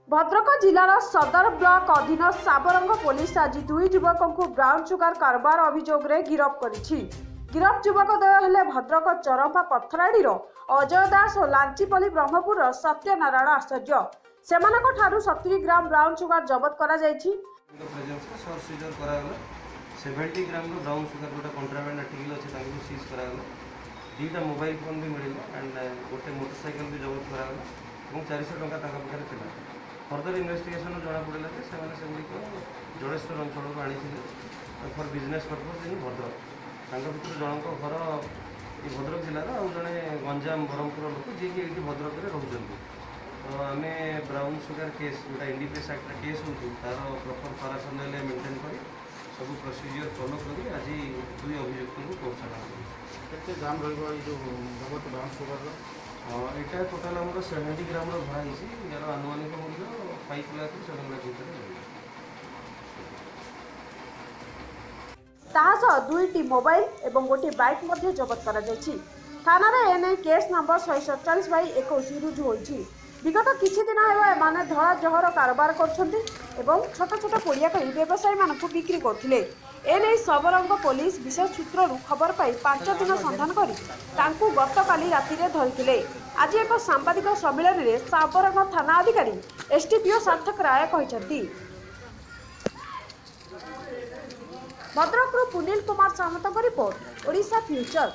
भद्रक जिलार सदर ब्लॉक अधीन साबरंग पुलिस आज दुई युवकों को ब्राउन सुगर कारबार अभियोग रे गिरफ्त करिछि। गिरफ्त युवक द्वय हेले भद्रक चरंपा पथराडीर अजय दास और लांचीपल्ली ब्रह्मपुर सत्यनारायण आचार्य। सेमानक ठारू 70 ग्राम ब्राउन सुगर जबत करा जायछि। 70 ग्राम ब्राउन सुगर जो कंट्राबैंड आर्टिकल अच्छे सीज करागला। दुईटा मोबाइल फोन भी मिला एंड गोटे मोटरसाइकिल भी जबत करागला और 400 टंका पाखे था। फर्दर इन्वेस्टिगेशन जना पड़ा कि जड़ेश्वर अंचल आनी फर बिजनेस पर्पज इन भद्रक भर जनक घर ये भद्रक जिलार आउ जड़े गंजाम ब्रह्मपुर लोक जी कि भद्रक में रोच। तो आम ब्राउन सुगर केस जोटा एनडीपीएस एक्ट केस हो तार प्रॉपर पाराफर्नालिया मेंटेन कर सब प्रोसीजर फॉलो कर आज दुई अभियुक्त को कोर्ट छाड़ा। दाम रही ब्राउन सुगर यहाँ टोटाल आम 70 ग्राम भरा यार आनुमानिक मूल्य 5 लाख 7 लाख भर। ताहासह दुईटी मोबाइल एवं गोटे बाइक मध्य जबत करा जायछि। थाना रे एने केस नंबर 147/21 रुजु होइछि। विगत किछि दिन हेबा एमाने धड़ा जहर कारोबार करछन्ति एवं छोट छोट पोड़िया करी व्यवसायी मानकु बिक्री करथिले। एने सबरंग पुलिस विशेष सूत्ररु खबर पाई 5 दिन संधान करी तांकु गतकाली राति रे धरिथिले। आज एक सांबादिक सम्मेलन रे सबरंग थाना अधिकारी एसटीपीओ सार्थक राय कहिसंति। भद्रक पुनील कुमार सामंत रिपोर्ट ओडिशा फ्यूचर।